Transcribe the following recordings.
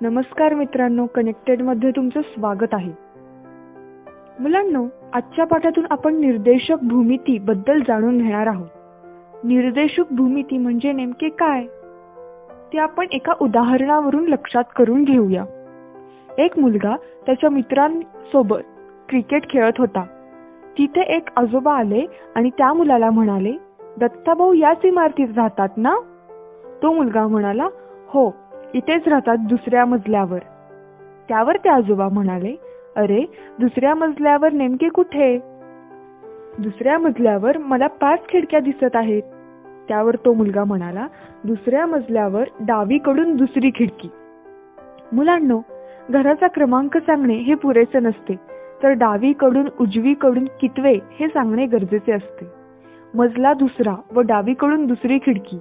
नमस्कार मित्रांनो, कनेक्टेडमध्ये तुमचं स्वागत आहे. मुलांनो, आजच्या पाठातून आपण निर्देशक भूमिती बद्दल जाणून घेणार आहोत. निर्देशक भूमिती म्हणजे नेमके काय ते आपण एका उदाहरणावरून लक्षात करून घेऊया. एक मुलगा त्याच्या मित्रांसोबत क्रिकेट खेळत होता. तिथे एक आजोबा आले आणि त्या मुलाला म्हणाले, दत्ताभाऊ याच इमारतीत राहतात ना? तो मुलगा म्हणाला, हो, इथेच राहतात, दुसऱ्या मजल्यावर. त्यावर ते आजोबा म्हणाले, अरे, दुसऱ्या मजल्यावर नेमके कुठे? दुसऱ्या मजल्यावर मला 5 खिडक्या दिसत आहेत. त्यावर तो मुलगा म्हणाला, दुसऱ्या मजल्यावर डावीकडून दुसरी खिडकी. मुलांनो, घराचा क्रमांक सांगणे हे पुरेसे नसते, तर डावीकडून उजवीकडून कितवे हे सांगणे गरजेचे असते. मजला दुसरा व डावीकडून दुसरी खिडकी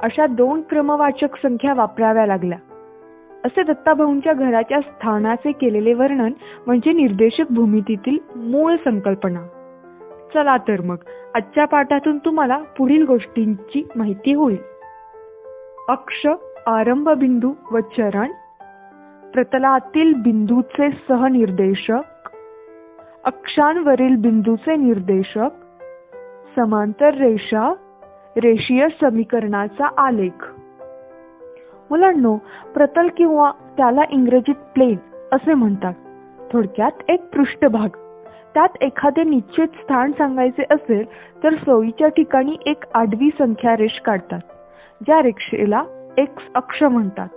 अशा 2 क्रमवाचक संख्या वापराव्या लागल्या. असे दत्ताभाऊंच्या घराच्या स्थानाचे केलेले वर्णन म्हणजे निर्देशक भूमितीतील मूळ संकल्पना. चला तर मग आजच्या पाठातून तुम्हाला पुढील गोष्टींची माहिती होईल. अक्ष, आरंभ बिंदू व चरण, प्रतलातील बिंदूचे सहनिर्देशक, अक्षांवरील बिंदूचे निर्देशक, समांतर रेषा, रेषीय समीकरणाचा आलेख. मुलांनो, प्रतल किंवा त्याला इंग्रजीत प्लेन असे म्हणतात. थोडक्यात एक पृष्ठभाग. त्यात एखादे निश्चित स्थान सांगायचे असेल तर सोयीच्या ठिकाणी एक आडवी संख्या रेष काढतात. ज्या रेषेला एक्स अक्ष म्हणतात.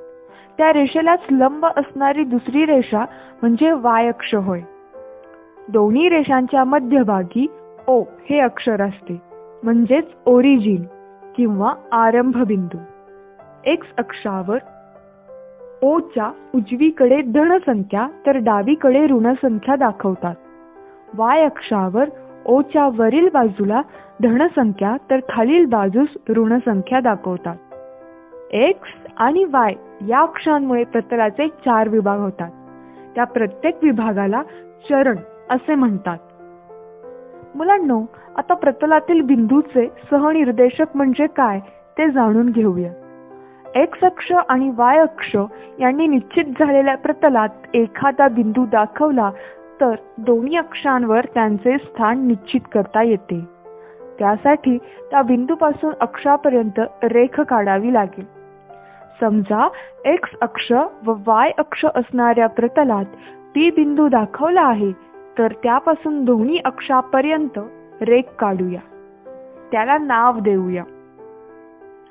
त्या रेषेलाच लंब असणारी दुसरी रेषा म्हणजे वाय अक्ष होय. दोन्ही रेषांच्या मध्यभागी ओ हे अक्षर असते, म्हणजेच ओरिजिन किंवा आरंभ बिंदू. एक्स अक्षावर ओ च्या उजवीकडे धन संख्या तर डावीकडे ऋण संख्या दाखवतात. वाय अक्षावर ओ च्या वरील बाजूला धन संख्या तर खालील बाजूस ऋण संख्या दाखवतात. एक्स आणि वाय या अक्षांमुळे प्रतलाचे 4 विभाग होतात. त्या प्रत्येक विभागाला चरण असे म्हणतात. मुलांनो, आता प्रतलातील बिंदूचे सहनिर्देशक म्हणजे काय ते जाणून घेऊया. एक्स अक्ष आणि वाय अक्ष यांनी निश्चित झालेल्या प्रतलात एखादा बिंदू दाखवला तर दोन्ही अक्षांवर त्यांचे स्थान निश्चित करता येते. त्यासाठी त्या बिंदूपासून अक्षापर्यंत रेख काढावी लागेल. समजा एक्स अक्ष व वाय अक्ष असणाऱ्या प्रतलात पी बिंदू दाखवला आहे, तर त्यापासून दोन्ही अक्षापर्यंत रेख काढूया. त्याला नाव देऊया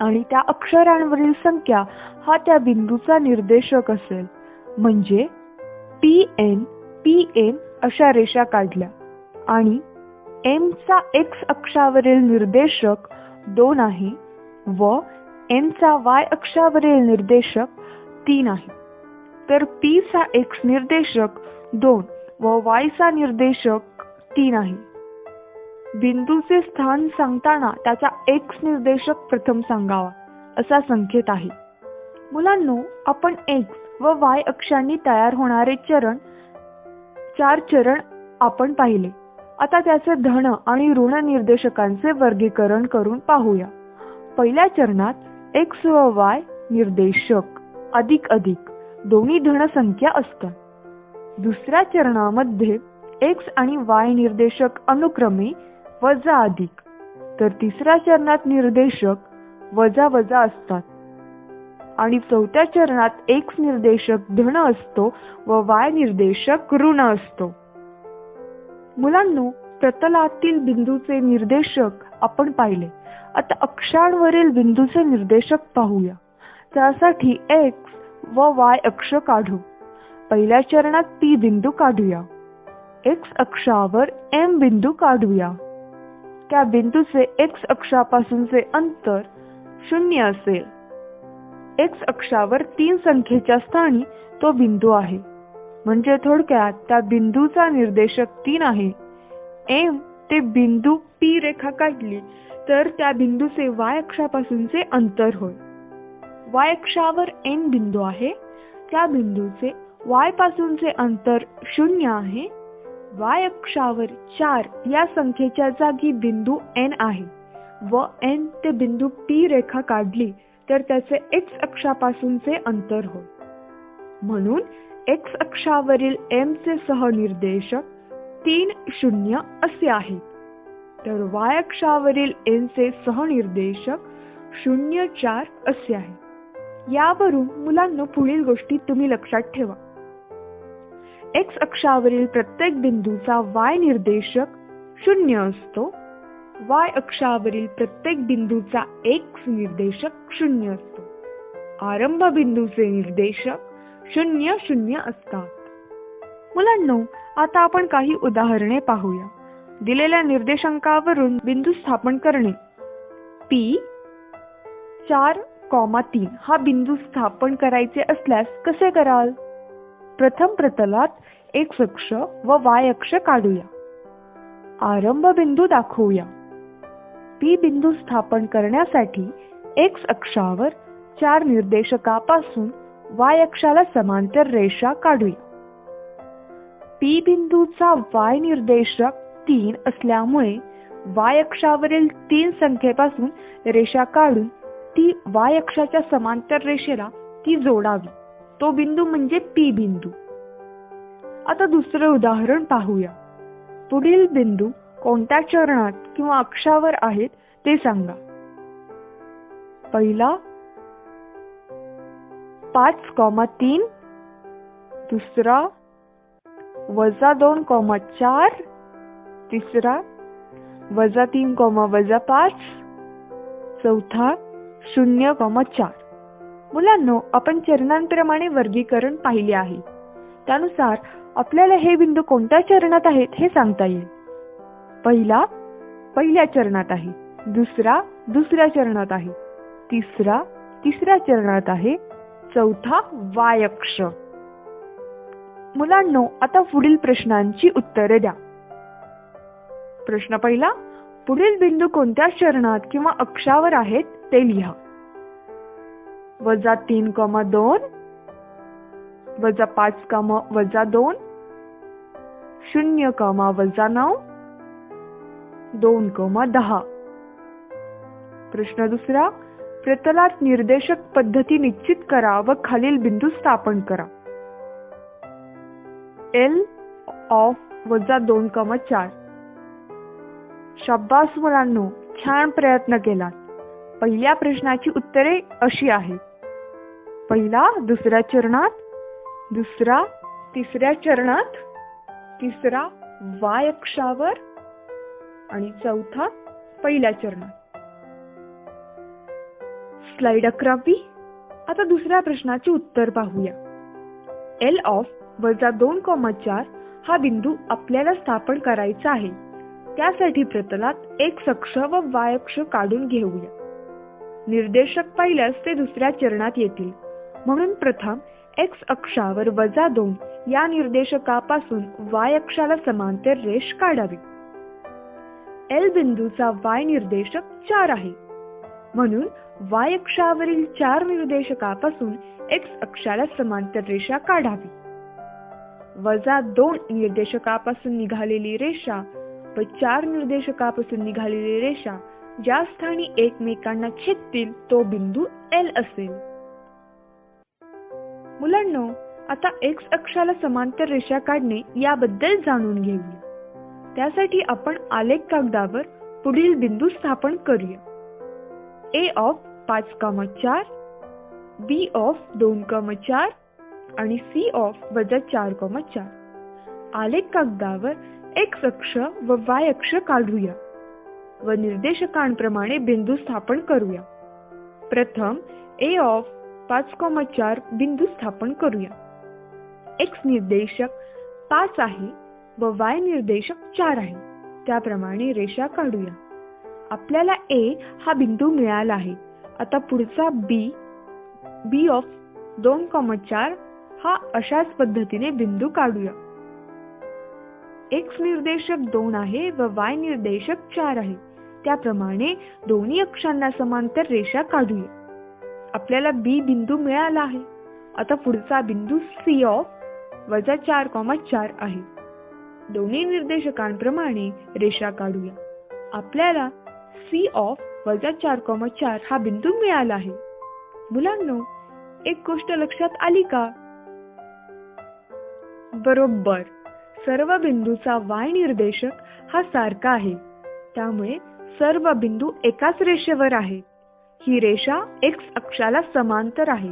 आणि त्या अक्षरांवरील संख्या हा त्या बिंदूचा निर्देशक असेल. म्हणजे PN, PM अशा रेषा काढल्या आणि M चा एक्स अक्षावरील निर्देशक 2 आहे व N चा वाय अक्षावरील निर्देशक 3 आहे. तर P चा एक्स निर्देशक 2 व वाय चा निर्देशक 3 आहे. बिंदूचे स्थान सांगताना त्याचा एक्स निर्देशक प्रथम सांगावा असा संकेत आहे. मुलांनो, आपण एक्स व वाय अक्षांनी तयार होणारे 4 चरण आपण पाहिले. आता त्याचे धन आणि ऋण निर्देशकांचे वर्गीकरण करून पाहूया. पहिल्या चरणात एक्स व वाय निर्देशक अधिक अधिक दोन्ही धन संख्या असतात. दुसऱ्या चरणामध्ये एक्स आणि वाय निर्देशक अनुक्रमे वजा अधिक, तर तिसऱ्या चरणात निर्देशक वजा वजा असतात आणि चौथ्या चरणात एक्स निर्देशक धन असतो व वाय निर्देशक ऋण असतो. मुलांनो, प्रतलातील बिंदूचे निर्देशक आपण पाहिले. आता अक्षांवरील बिंदूचे निर्देशक पाहूया. त्यासाठी एक्स व वाय अक्ष काढू. पहिल्या चरणात P बिंदू काढूया. एक्स अक्षावर M बिंदू काढूया. त्या बिंदूचे एक्स अक्षापासूनचे अंतर 0 असेल. एक्स अक्षावर 3 संख्येच्या स्थानी तो बिंदू आहे. म्हणजे थोडक्यात त्या बिंदूचा निर्देशक 3 आहे. M ते बिंदू P रेखा काढली तर त्या बिंदूचे वाय अक्षापासूनचे अंतर होय. वाय अक्षावर N बिंदू आहे. त्या बिंदूचे वाय पासूनचे अंतर 0 आहे. वाय अक्षावर 4 या संख्येच्या जागी बिंदू N आहे व N ते बिंदू P रेखा काढली तर त्याचे एक्स अक्षापासूनचे अंतर होय. म्हणून एक्स अक्षावरील एम चे सहनिर्देशक 3, 0 असे आहेत, तर वाय अक्षावरील एन चे सहनिर्देशक 0, 4 असे आहे. यावरून मुलांना पुढील गोष्टी तुम्ही लक्षात ठेवा. एक्स अक्षावरील प्रत्येक बिंदूचा वाय निर्देशक 0 असतो. वाय अक्षावरील प्रत्येक बिंदूचा एक्स निर्देशक 0 असतो. आरंभ बिंदूचे निर्देशक 0, 0 असतात. मुलांनो, आता आपण काही उदाहरणे पाहूया. दिलेल्या निर्देशांकावरून बिंदू स्थापन करणे. P 4,3 हा बिंदू स्थापन करायचे असल्यास कसे कराल? प्रथम प्रतलात एक्स अक्ष व वाय अक्ष काढूया. आरंभ बिंदू दाखवूया. P बिंदू स्थापन करण्यासाठी एक्स अक्षावर 4 निर्देशकापासून वाय अक्षाला समांतर रेषा काढूया. P बिंदूचा वाय निर्देशक 3 असल्यामुळे वाय अक्षावरील 3 संख्येपासून रेषा काढून ती वाय अक्षाच्या समांतर रेषेला ती जोडावी. तो बिंदू म्हणजे P बिंदू. आता दुसरे उदाहरण पाहूया. पुढील बिंदू कोणत्या चरणात किंवा अक्षावर आहेत ते सांगा. पहिला 5,3, दुसरा -2,4, तिसरा -3, -5, चौथा 0,4. मुलांनो, आपण चरणांप्रमाणे वर्गीकरण पाहिले आहे. त्यानुसार आपल्याला हे बिंदू कोणत्या चरणात आहेत हे सांगता येईल. पहिला पहिल्या चरणात आहे, दुसरा दुसऱ्या चरणात आहे, तिसरा तिसऱ्या चरणात आहे, चौथा वाय अक्ष. मुलांनो, आता पुढील प्रश्नांची उत्तरे द्या. प्रश्न पहिला, पुढील बिंदू कोणत्या चरणात किंवा अक्षावर आहेत ते लिहा. -3,2, -5, -2, 0, -9, 2, 10. प्रश्न दुसरा, प्रतलात निर्देशक पद्धती निश्चित करा व खालील बिंदू स्थापन करा. L of -2,4. शाबास मुलांनो, छान प्रयत्न केलात. पहिल्या प्रश्नाची उत्तरे अशी आहेत. पहिला दुसऱ्या चरणात, दुसरा तिसऱ्या चरणात, तिसरा वाय अक्षावर आणि चौथा पहिल्या चरणात. स्लाइड 11. आता दुसऱ्या प्रश्नाचे उत्तर पाहूया. L of -2,4 हा बिंदू आपल्याला स्थापन करायचा आहे. त्यासाठी प्रतलात एक्स अक्ष व वाय अक्ष काढून घेऊया. निर्देशक पाहिल्यास ते दुसऱ्या चरणात येतील, म्हणून प्रथम एक्स अक्षावर -2 या निर्देशकापासून वाय अक्षाला समांतर रेष काढावी. L बिंदूचा वाय निर्देशक 4 आहे, म्हणून वाय अक्षावरील 4 निर्देशकापासून एक्स अक्षाला समांतर रेषा काढावी. -2 निर्देशकापासून निघालेली रेषा व 4 निर्देशकापासून निघालेली रेषा ज्या स्थानी एकमेकांना छेदतील तो बिंदू L असेल. मुलांनो, आता एक्स अक्षाला समांतर रेषा काढणे याबद्दल जाणून घेऊया. त्यासाठी आपण आलेख कागदावर पुढील बिंदू स्थापन करूया. A of 5,4, B of 2,4 आणि C of -4,4. आलेख कागदावर एक्स अक्ष व वाय अक्ष काढूया व निर्देशकांप्रमाणे बिंदू स्थापन करूया. प्रथम A of 5,4 बिंदू स्थापन करूया. एक्स निर्देशक 5 आहे व वाय निर्देशक 4 आहे. त्याप्रमाणे रेषा काढूया. आपल्याला A हा बिंदू मिळाला आहे. आता पुढचा B of 2,4 हा अशाच पद्धतीने बिंदू काढूया. एक्स निर्देशक 2 आहे व वाय निर्देशक 4 आहे. त्याप्रमाणे दोन्ही अक्षांना समांतर रेषा काढूया. आपल्याला B बिंदू मिळाला आहे. आता पुढचा बिंदू C of -4,4 आहे. दोन्ही निर्देशकांप्रमाणे रेषा काढूया. आपल्याला C of -4,4 हा बिंदू मिळाला आहे. मुलांनो, एक गोष्ट लक्षात आली का? बरोबर. सर्व बिंदूचा y निर्देशक हा सारखा आहे, त्यामुळे सर्व बिंदू एकाच रेषेवर आहेत. ही रेषा x अक्षाला समांतर आहे.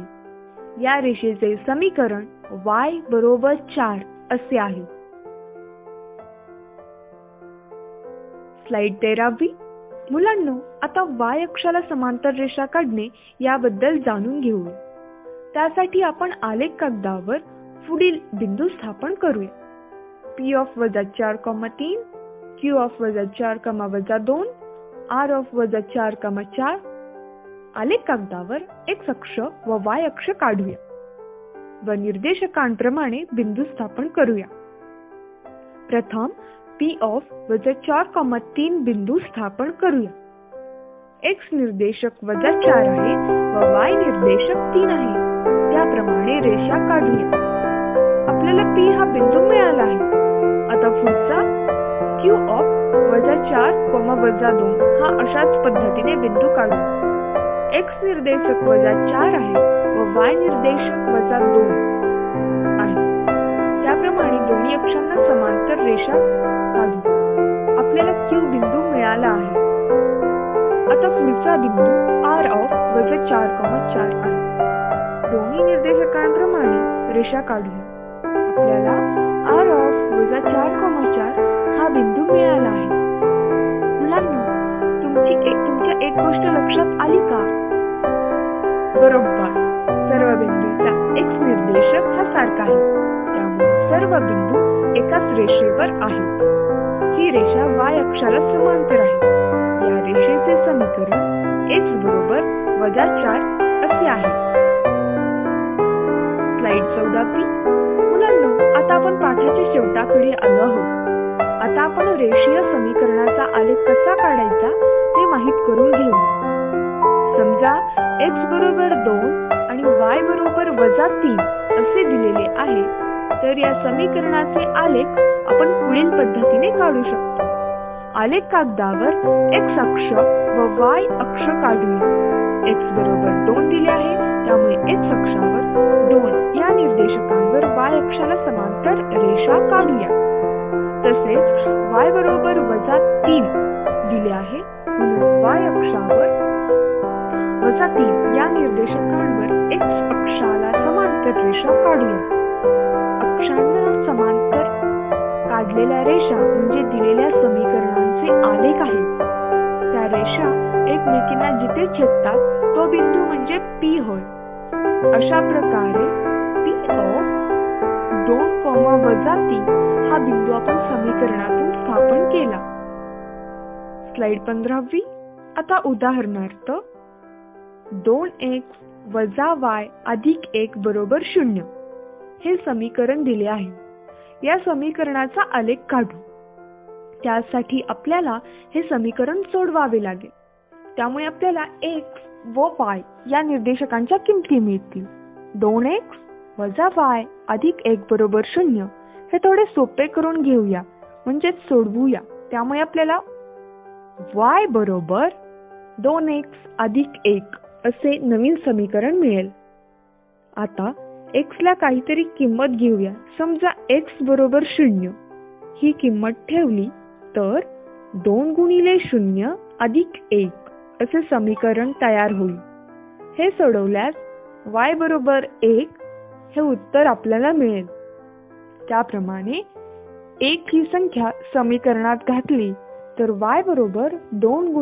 या रेषेचे समीकरण y बरोबर 4 असे आहे. स्लाइड 13. मुलांनो, आता y अक्षाला समांतर रेषा काढणे याबद्दल जाणून घेऊ. त्यासाठी आपण आलेख कागदावर पुढील बिंदू स्थापन करूया. P(4,3), Q(4,2), R(4,4). आलेख कागदावर x अक्ष व y अक्ष काढूया व निर्देशकांप्रमाणे बिंदू स्थापन करूया. प्रथम P(4,3) बिंदू स्थापन करूया. x निर्देशक -4 आहे व y निर्देशक 3 आहे. त्याप्रमाणे रेषा काढूया. आपल्याला P हा बिंदू मिळाला आहे. आता पुढचा Q(4,2) हा अशाच पद्धतीने बिंदू काढू. x निर्देशक -4 आहे व y निर्देशक -2 आहे. त्याप्रमाणे दोन्ही अक्षांना समांतर रेषा काढू. आपल्याला Q बिंदू मिळाला आहे. आता पुढचा बिंदू R(4,4) आहे. दोन्ही निर्देशकांप्रमाणे रेषा काढूया. आपल्याला R(4,4) हा बिंदू मिळाला आहे. मुलांनो, तुमच्या एक गोष्ट लक्षात आली का? बरोबर. सर्व बिंदूचा x निर्देशक हा सारखा आहे, त्यामुळे सर्व बिंदू एकाच रेषेवर आहेत. ही रेषा y अक्षाला समांतर आहे. या रेषेचे समीकरण x बरोबर -4 असे आहे. स्लाइड 14. मुलांनो, आता आपण पाठाच्या शेवटाकडे आलो आहोत. आता आपण रेषीय समीकरणाचा आलेख कसा काढायचा ते माहित करून घेऊ. समजा x बरोबर 2 आणि y बरोबर -3 असे दिलेले आहे, तर या समीकरणाचे आलेख आपण पुढील पद्धतीने काढू शकतो. आलेख कागदावर x अक्ष व y अक्ष काढूया. x बरोबर 2 दिले आहे, त्यामुळे x अक्षावर 2 या निर्देशकांवर y अक्षाला समांतर रेषा काढूया. तसेच y बरोबर -3 दिले आहे, म्हणून y अक्षावर -3 या निर्देशकांवर x अक्षाला समांतर रेषा काढूया. अक्षांना समांतर काढलेल्या रेषा म्हणजे दिलेल्या समीकरणांचे आलेख आहेत. त्या रेषा एकमेकींना जिथे छेदतात तो बिंदू म्हणजे P होय. अशा प्रकारे P(2,3) हा बिंदू आपण समीकरणातून स्थापन केला. स्लाइड 15. आता उदाहरणार्थ 2x - y + 1 = 0 हे समीकरण दिले आहे. या समीकरणाचा आलेख काढू. त्यासाठी आपल्याला हे समीकरण सोडवावे लागेल. त्यामुळे आपल्याला x व y या निर्देशकांच्या किमती मिळतील. 2x - y + 1 = 0 हे थोडे सोपे करून घेऊया, म्हणजे सोडवूया. त्यामुळे आपल्याला y बरोबर 2x + 1 असे नवीन समीकरण मिळेल. आता x ला काहीतरी किंमत घेऊया. समजा x बरोबर 0 ही किंमत ठेवली तर 2 × 0 + 1 असे समीकरण तयार होईल. हे सोडवल्यास y बरोबर 1 हे उत्तर आपल्याला मिळेल. त्याप्रमाणे 1 ही संख्या समीकरणात घातली तर y बरोबर 2 ×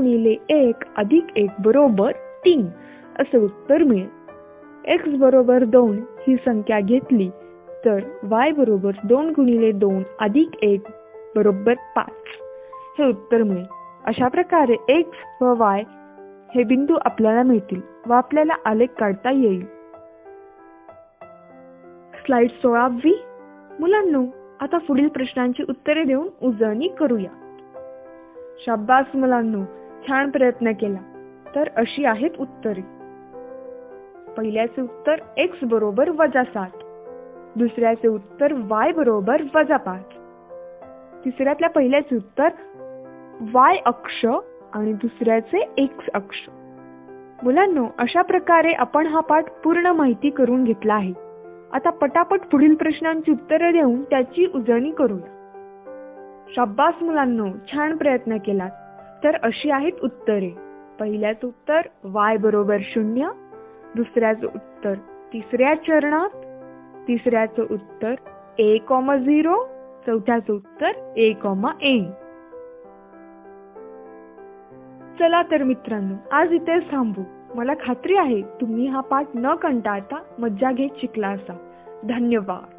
1 + 1 बरोबर 3 असे उत्तर मिळेल. x बरोबर 2 ही संख्या घेतली तर y बरोबर 2 × 2 + 1 बरोबर 5 हे उत्तर मिळेल. अशा प्रकारे x व y हे बिंदू आपल्याला मिळतील व आपल्याला आलेख काढता येईल. स्लाइड 16. मुलांनो, आता पुढील प्रश्नांची उत्तरे देऊन उजळणी करूया. शाबास मुलांनो, छान प्रयत्न केला. तर अशी आहेत उत्तरे. पहिल्याचे उत्तर x बरोबर -7, दुसऱ्याचे उत्तर y बरोबर -5, तिसऱ्यातल्या पहिल्याचे उत्तर y अक्ष आणि दुसऱ्याचे x अक्ष. मुलांनो, अशा प्रकारे आपण हा पाठ पूर्ण माहिती करून घेतला आहे. आता पटापट पुढील प्रश्नांची उत्तरे देऊन त्याची उजळणी करूया. शाब्बास मुलांनो, छान प्रयत्न केलात. तर अशी आहेत उत्तरे. पहिल्याचं उत्तर y बरोबर 0, दुसऱ्याचं उत्तर तिसऱ्या चरणात, तिसऱ्याचं उत्तर a,0, चौथ्याचं उत्तर a,n. चला तर मित्रांनो, आज इथेच थांबू. मला खात्री आहे तुम्ही हा पाठ न कंटाळता मज्जा घेत शिकला असाल. धन्यवाद.